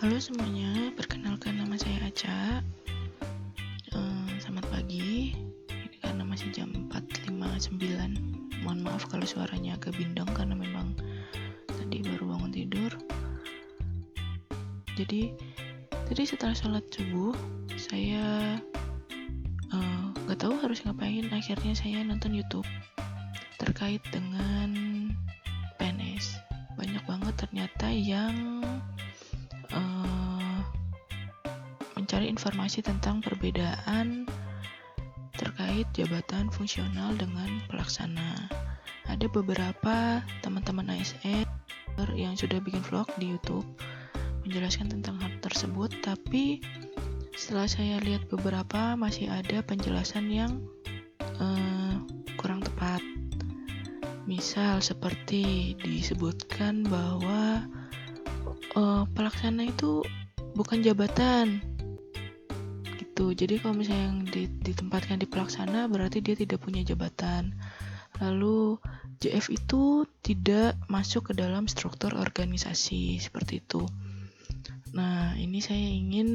Halo semuanya, perkenalkan nama saya Aca. Selamat pagi. Ini karena masih jam 4.59. Mohon maaf kalau suaranya agak bindeng karena memang tadi baru bangun tidur. Jadi setelah sholat subuh, saya gak tahu harus ngapain. Akhirnya saya nonton YouTube terkait dengan PNS. Banyak banget ternyata yang mencari informasi tentang perbedaan terkait jabatan fungsional dengan pelaksana. Ada beberapa teman-teman ASN yang sudah bikin vlog di YouTube menjelaskan tentang hal tersebut, tapi setelah saya lihat beberapa masih ada penjelasan yang kurang tepat. Misal seperti disebutkan bahwa pelaksana itu bukan jabatan. Jadi kalau misalnya yang ditempatkan di pelaksana berarti dia tidak punya jabatan. Lalu JF itu tidak masuk ke dalam struktur organisasi seperti itu. Nah, ini saya ingin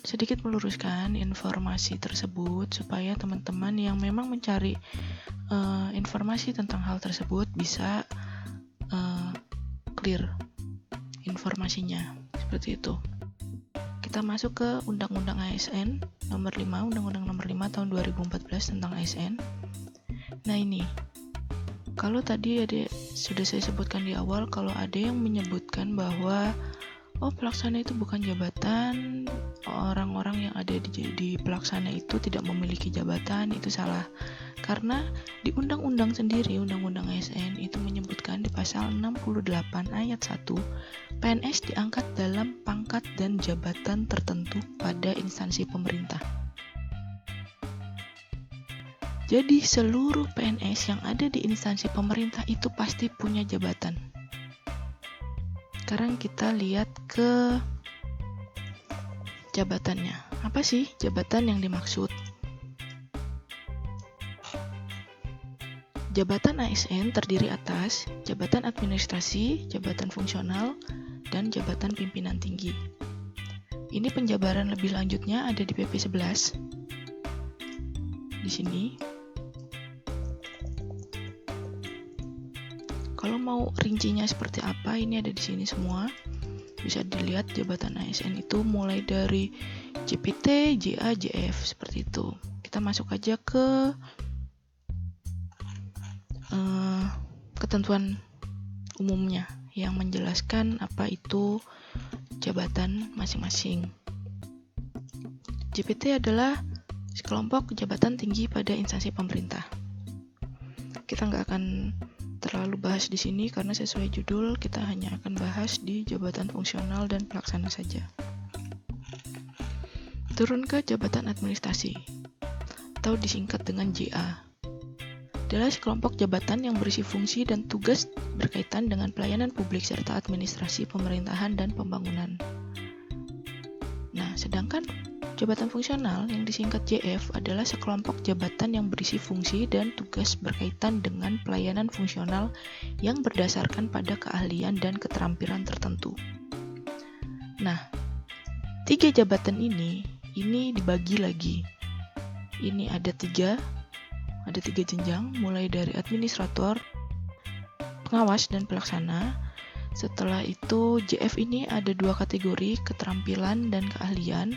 sedikit meluruskan informasi tersebut supaya teman-teman yang memang mencari informasi tentang hal tersebut bisa clear informasinya seperti itu. Kita masuk ke Undang-Undang ASN nomor 5, Undang-Undang nomor 5 tahun 2014 tentang ASN. Nah ini, kalau tadi sudah saya sebutkan di awal, kalau ada yang menyebutkan bahwa pelaksana itu bukan jabatan, orang-orang yang ada di pelaksana itu tidak memiliki jabatan, itu salah. Karena di undang-undang sendiri, Undang-Undang ASN itu menyebutkan di pasal 68 ayat 1, PNS diangkat dalam pangkat dan jabatan tertentu pada instansi pemerintah. Jadi seluruh PNS yang ada di instansi pemerintah itu pasti punya jabatan. Sekarang kita lihat ke jabatannya. Apa sih jabatan yang dimaksud? Jabatan ASN terdiri atas jabatan administrasi, jabatan fungsional, dan jabatan pimpinan tinggi. Ini penjabaran lebih lanjutnya ada di PP 11. Di sini. Kalau mau rincinya seperti apa, ini ada di sini semua. Bisa dilihat jabatan ASN itu mulai dari JPT, JA, JF seperti itu. Kita masuk aja ke ketentuan umumnya yang menjelaskan apa itu jabatan masing-masing. JPT adalah sekelompok jabatan tinggi pada instansi pemerintah. Kita nggak akan terlalu bahas di sini karena sesuai judul kita hanya akan bahas di jabatan fungsional dan pelaksana saja. Turun ke jabatan administrasi atau disingkat dengan JA. Adalah sekelompok jabatan yang berisi fungsi dan tugas berkaitan dengan pelayanan publik serta administrasi pemerintahan dan pembangunan. Nah, sedangkan jabatan fungsional yang disingkat JF adalah sekelompok jabatan yang berisi fungsi dan tugas berkaitan dengan pelayanan fungsional yang berdasarkan pada keahlian dan keterampilan tertentu. Nah, 3 jabatan ini dibagi lagi. Ini ada tiga jenjang, mulai dari administrator, pengawas, dan pelaksana. Setelah itu JF ini ada 2 kategori, keterampilan dan keahlian,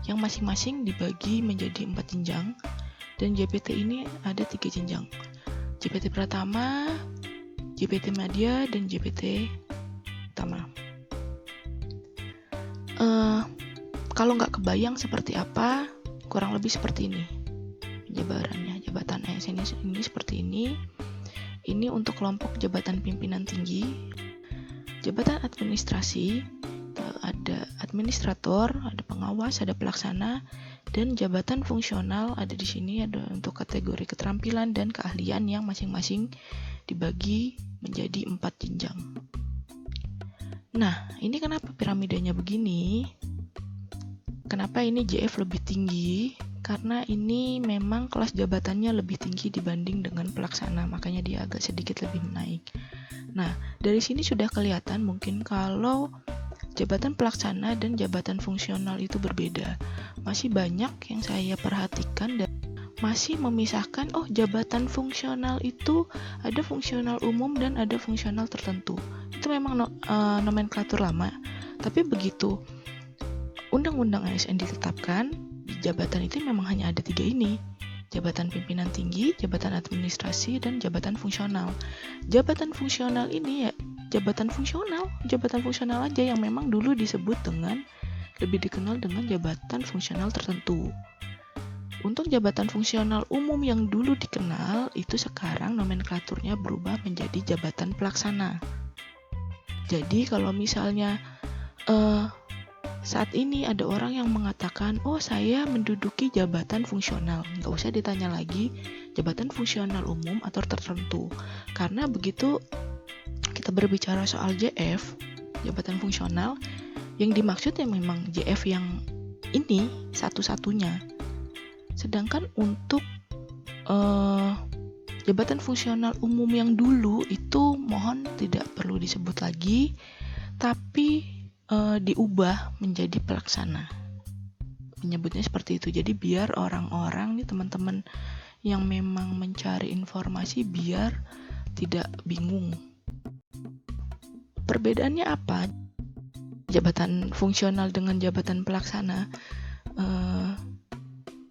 yang masing-masing dibagi menjadi 4 jenjang, dan JPT ini ada 3 jenjang. JPT Pratama, JPT Madya, dan JPT Utama. Kalau nggak kebayang seperti apa, kurang lebih seperti ini penjabarannya. Jabatan ASN ini seperti ini. Ini untuk kelompok jabatan pimpinan tinggi. Jabatan administrasi, ada administrator, ada pengawas, ada pelaksana, dan jabatan fungsional ada di sini, ada untuk kategori keterampilan dan keahlian yang masing-masing dibagi menjadi 4 jenjang. Nah, ini kenapa piramidanya begini? Kenapa ini JF lebih tinggi? Karena ini memang kelas jabatannya lebih tinggi dibanding dengan pelaksana, makanya dia agak sedikit lebih naik. Nah, dari sini sudah kelihatan mungkin kalau jabatan pelaksana dan jabatan fungsional itu berbeda. Masih banyak yang saya perhatikan dan masih memisahkan, jabatan fungsional itu ada fungsional umum dan ada fungsional tertentu. Itu memang nomenklatur lama. Tapi begitu Undang-Undang ASN ditetapkan, di jabatan itu memang hanya ada 3 ini. Jabatan pimpinan tinggi, jabatan administrasi, dan jabatan fungsional. Jabatan fungsional ini ya jabatan fungsional aja yang memang dulu disebut dengan, lebih dikenal dengan jabatan fungsional tertentu. Untuk jabatan fungsional umum yang dulu dikenal, itu sekarang nomenklaturnya berubah menjadi jabatan pelaksana. Jadi kalau misalnya saat ini ada orang yang mengatakan, saya menduduki jabatan fungsional, nggak usah ditanya lagi jabatan fungsional umum atau tertentu, karena begitu kita berbicara soal JF, jabatan fungsional, yang dimaksud ya memang JF yang ini satu-satunya. Sedangkan untuk jabatan fungsional umum yang dulu itu mohon tidak perlu disebut lagi, tapi diubah menjadi pelaksana. Menyebutnya seperti itu. Jadi biar orang-orang nih, teman-teman yang memang mencari informasi, biar tidak bingung. Perbedaannya apa? Jabatan fungsional dengan jabatan pelaksana.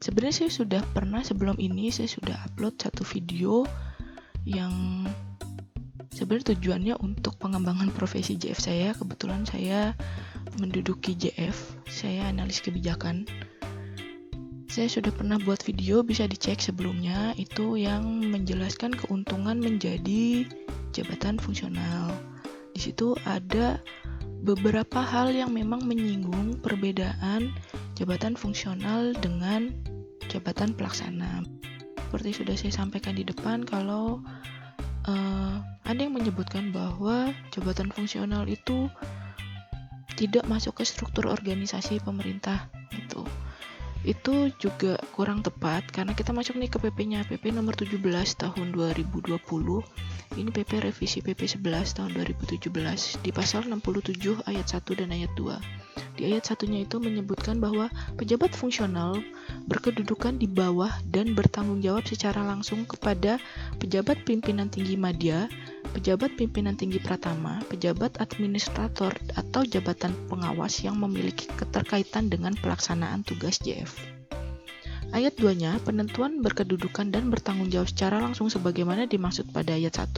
Sebenarnya saya sudah pernah sebelum ini, saya sudah upload satu video yang sebenarnya tujuannya untuk pengembangan profesi JF saya. Kebetulan saya menduduki JF, saya analis kebijakan. Saya sudah pernah buat video, bisa dicek sebelumnya, itu yang menjelaskan keuntungan menjadi jabatan fungsional. Di situ ada beberapa hal yang memang menyinggung perbedaan jabatan fungsional dengan jabatan pelaksana. Seperti sudah saya sampaikan di depan, kalau ada yang menyebutkan bahwa jabatan fungsional itu tidak masuk ke struktur organisasi pemerintah gitu. Itu juga kurang tepat karena kita masuk nih ke PP-nya, PP nomor 17 tahun 2020. Ini PP revisi PP 11 tahun 2017 di pasal 67 ayat 1 dan ayat 2. Di ayat 1-nya itu menyebutkan bahwa pejabat fungsional berkedudukan di bawah dan bertanggung jawab secara langsung kepada pejabat pimpinan tinggi madya, pejabat pimpinan tinggi pratama, pejabat administrator atau jabatan pengawas yang memiliki keterkaitan dengan pelaksanaan tugas JF. Ayat 2-nya, penentuan berkedudukan dan bertanggung jawab secara langsung sebagaimana dimaksud pada ayat 1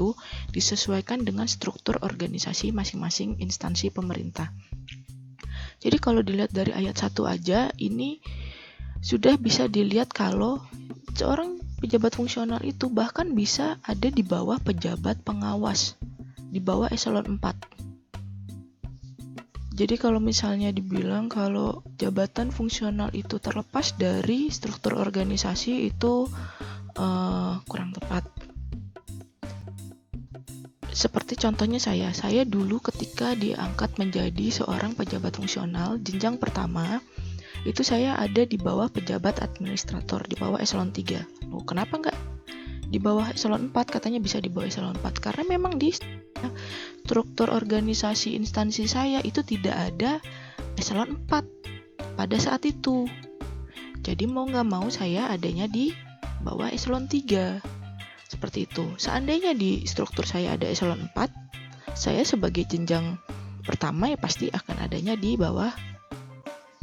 disesuaikan dengan struktur organisasi masing-masing instansi pemerintah. Jadi kalau dilihat dari ayat 1 aja, ini sudah bisa dilihat kalau seorang pejabat fungsional itu bahkan bisa ada di bawah pejabat pengawas, di bawah eselon 4. Jadi kalau misalnya dibilang kalau jabatan fungsional itu terlepas dari struktur organisasi, itu kurang tepat. Seperti contohnya saya dulu ketika diangkat menjadi seorang pejabat fungsional jenjang pertama, itu saya ada di bawah pejabat administrator, di bawah eselon 3. Kenapa enggak di bawah eselon 4? Katanya bisa di bawah eselon 4 karena memang di struktur organisasi instansi saya itu tidak ada eselon 4 pada saat itu. Jadi mau nggak mau saya adanya di bawah eselon 3. Seperti itu. Seandainya di struktur saya ada eselon 4, saya sebagai jenjang pertama ya pasti akan adanya di bawah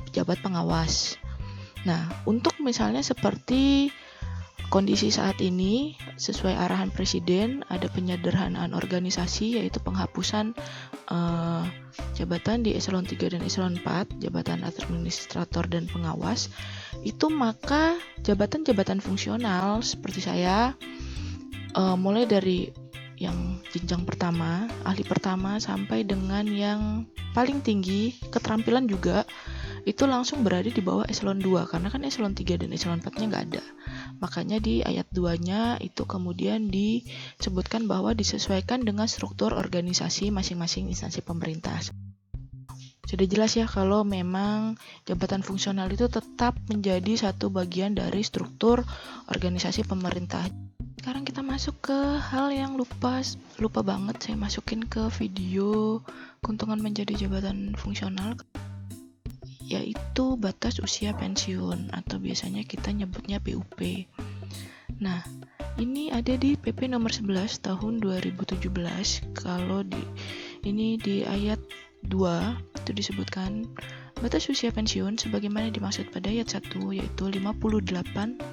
pejabat pengawas. Nah, untuk misalnya seperti kondisi saat ini, sesuai arahan Presiden, ada penyederhanaan organisasi, yaitu penghapusan jabatan di eselon 3 dan eselon 4, jabatan administrator dan pengawas. Itu maka jabatan-jabatan fungsional seperti saya, mulai dari yang jenjang pertama, ahli pertama, sampai dengan yang paling tinggi, keterampilan juga, itu langsung berada di bawah eselon 2, karena kan eselon 3 dan eselon 4-nya nggak ada. Makanya di ayat 2-nya itu kemudian disebutkan bahwa disesuaikan dengan struktur organisasi masing-masing instansi pemerintah. Sudah jelas ya kalau memang jabatan fungsional itu tetap menjadi satu bagian dari struktur organisasi pemerintah. Sekarang kita masuk masuk ke hal yang lupa banget saya masukin ke video keuntungan menjadi jabatan fungsional, yaitu batas usia pensiun atau biasanya kita nyebutnya BUP. Nah, ini ada di PP nomor 11 tahun 2017. Kalau ini di ayat 2 itu disebutkan batas usia pensiun sebagaimana dimaksud pada ayat 1, yaitu 58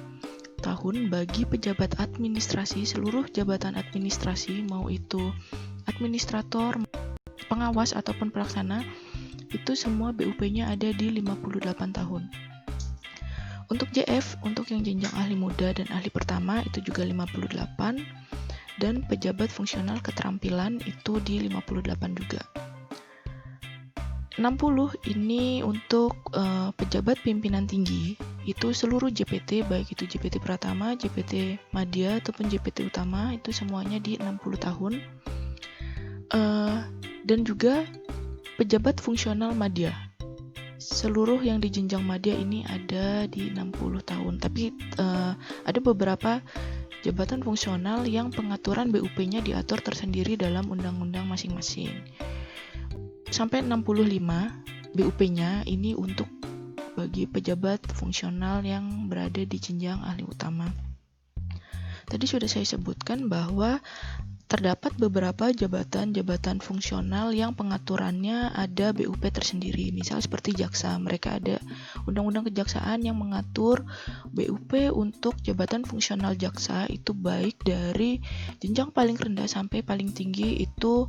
tahun bagi pejabat administrasi, seluruh jabatan administrasi, mau itu administrator, pengawas ataupun pelaksana, itu semua BUP-nya ada di 58 tahun. Untuk JF, untuk yang jenjang ahli muda dan ahli pertama itu juga 58, dan pejabat fungsional keterampilan itu di 58 juga. 60 ini untuk pejabat pimpinan tinggi, itu seluruh JPT, baik itu JPT Pratama, JPT Madya ataupun JPT Utama, itu semuanya di 60 tahun. Dan juga pejabat fungsional Madya, seluruh yang di jenjang Madya ini ada di 60 tahun. Tapi ada beberapa jabatan fungsional yang pengaturan BUP-nya diatur tersendiri dalam undang-undang masing-masing. Sampai 65 BUP-nya ini untuk bagi pejabat fungsional yang berada di jenjang ahli utama. Tadi sudah saya sebutkan bahwa terdapat beberapa jabatan-jabatan fungsional yang pengaturannya ada BUP tersendiri. Misal seperti jaksa, mereka ada undang-undang kejaksaan yang mengatur BUP untuk jabatan fungsional jaksa, itu baik dari jenjang paling rendah sampai paling tinggi itu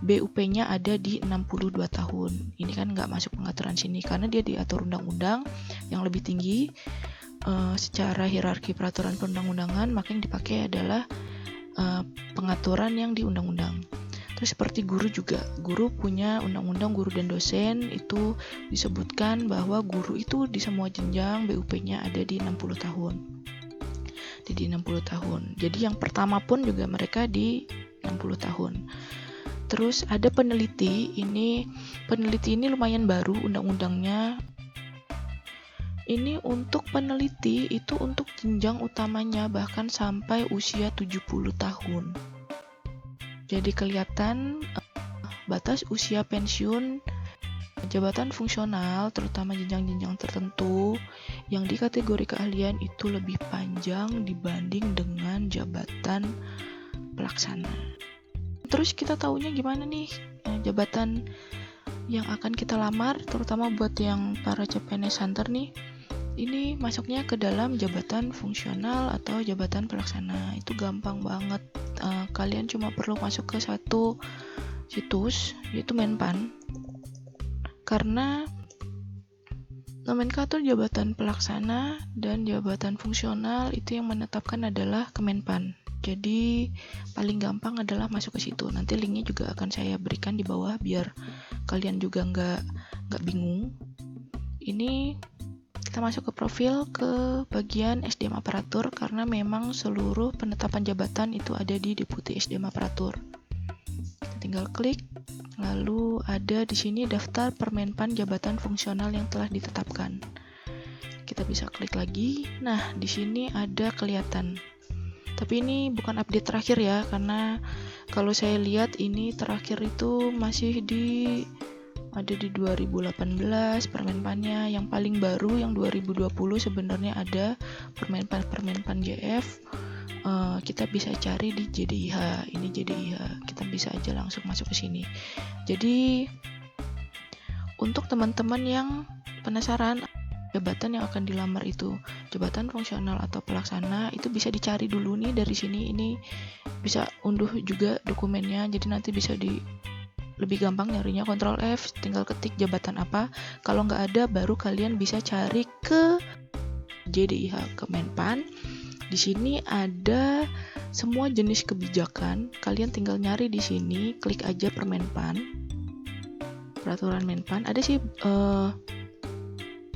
BUP-nya ada di 62 tahun. Ini kan nggak masuk pengaturan sini karena dia diatur undang-undang yang lebih tinggi secara hierarki peraturan perundang-undangan, maka yang dipakai adalah pengaturan yang di undang-undang. Terus seperti guru juga, guru punya undang-undang guru dan dosen, itu disebutkan bahwa guru itu di semua jenjang BUP-nya ada di 60 tahun. Jadi 60 tahun. Jadi yang pertama pun juga mereka di 60 tahun. Terus ada peneliti ini lumayan baru undang-undangnya. Ini untuk peneliti itu untuk jenjang utamanya bahkan sampai usia 70 tahun. Jadi kelihatan batas usia pensiun jabatan fungsional terutama jenjang-jenjang tertentu yang di kategori keahlian itu lebih panjang dibanding dengan jabatan pelaksana. Terus kita taunya gimana nih jabatan yang akan kita lamar, terutama buat yang para CPNS Hunter nih, ini masuknya ke dalam jabatan fungsional atau jabatan pelaksana. Itu gampang banget. Kalian cuma perlu masuk ke satu situs, yaitu Menpan. Karena nomenklatur jabatan pelaksana dan jabatan fungsional itu yang menetapkan adalah Kemenpan. Jadi paling gampang adalah masuk ke situ. Nanti linknya juga akan saya berikan di bawah biar kalian juga nggak bingung. Ini kita masuk ke profil, ke bagian SDM aparatur karena memang seluruh penetapan jabatan itu ada di Deputi SDM aparatur. Kita tinggal klik, lalu ada di sini daftar Permenpan jabatan fungsional yang telah ditetapkan. Kita bisa klik lagi. Nah, di sini ada kelihatan. Tapi ini bukan update terakhir ya, karena kalau saya lihat ini terakhir itu masih ada di 2018 Permenpannya. Yang paling baru yang 2020 sebenarnya ada Permenpan JF. Kita bisa cari di JDIH. Ini JDIH. Kita bisa aja langsung masuk ke sini. Jadi untuk teman-teman yang penasaran jabatan yang akan dilamar itu jabatan fungsional atau pelaksana, itu bisa dicari dulu nih dari sini. Ini bisa unduh juga dokumennya, jadi nanti bisa lebih gampang nyarinya. Ctrl F, tinggal ketik jabatan apa. Kalau nggak ada, baru kalian bisa cari ke JDIH Kemenpan. Di sini ada semua jenis kebijakan. Kalian tinggal nyari di sini, klik aja Permenpan, peraturan Menpan. Ada sih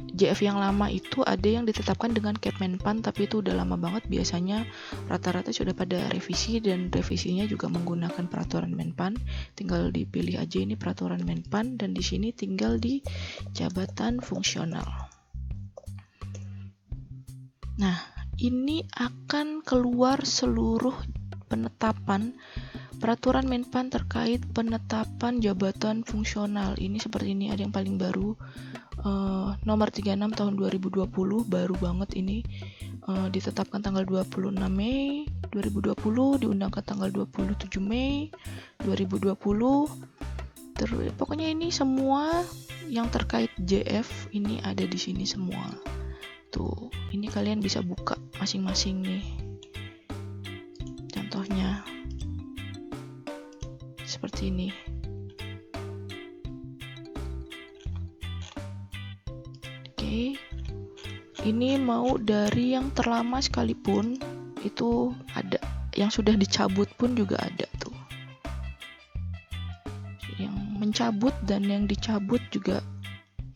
JF yang lama itu ada yang ditetapkan dengan Kemenpan, tapi itu udah lama banget. Biasanya rata-rata sudah pada revisi, dan revisinya juga menggunakan peraturan Menpan. Tinggal dipilih aja ini peraturan Menpan, dan di sini tinggal di jabatan fungsional. Nah, ini akan keluar seluruh penetapan peraturan Menpan terkait penetapan jabatan fungsional. Ini seperti ini, ada yang paling baru, nomor 36 tahun 2020, baru banget ini, ditetapkan tanggal 26 Mei 2020, diundangkan tanggal 27 Mei 2020. Terus pokoknya ini semua yang terkait JF ini ada di sini semua. Tuh, ini kalian bisa buka masing-masing nih. Contohnya seperti ini. Oke. Ini mau dari yang terlama sekalipun itu ada, yang sudah dicabut pun juga ada tuh. Yang mencabut dan yang dicabut juga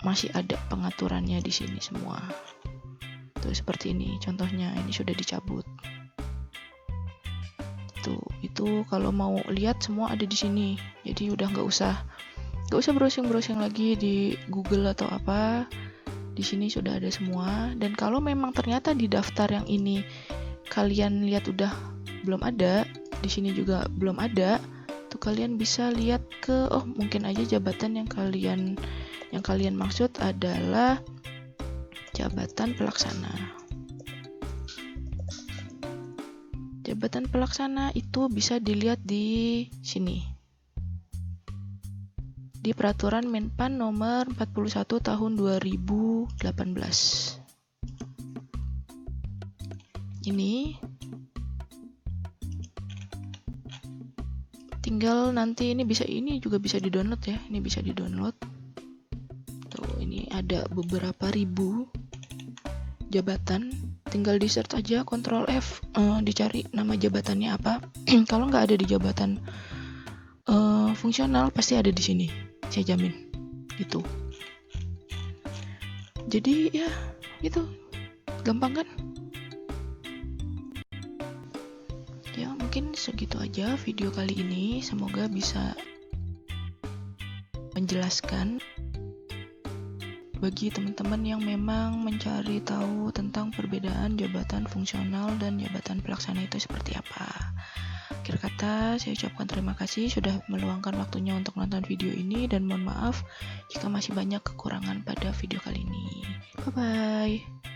masih ada pengaturannya di sini semua. Tuh seperti ini contohnya, ini sudah dicabut. Tuh, itu kalau mau lihat semua ada di sini. Jadi udah nggak usah browsing lagi di Google atau apa. Di sini sudah ada semua. Dan kalau memang ternyata di daftar yang ini kalian lihat udah belum ada, di sini juga belum ada, tuh kalian bisa lihat ke mungkin aja jabatan yang kalian maksud adalah jabatan pelaksana. Jabatan pelaksana itu bisa dilihat di sini. Di peraturan Menpan nomor 41 tahun 2018. Ini tinggal nanti ini juga bisa di-download ya. Ini bisa di-download. Tuh, ini ada beberapa ribu jabatan. Tinggal di search aja, Ctrl F, dicari nama jabatannya apa. Kalau nggak ada di jabatan fungsional, pasti ada di sini, saya jamin. Gitu. Jadi ya, gitu. Gampang kan? Ya, mungkin segitu aja video kali ini. Semoga bisa menjelaskan bagi teman-teman yang memang mencari tahu tentang perbedaan jabatan fungsional dan jabatan pelaksana itu seperti apa. Akhir kata, saya ucapkan terima kasih sudah meluangkan waktunya untuk nonton video ini, dan mohon maaf jika masih banyak kekurangan pada video kali ini. Bye-bye.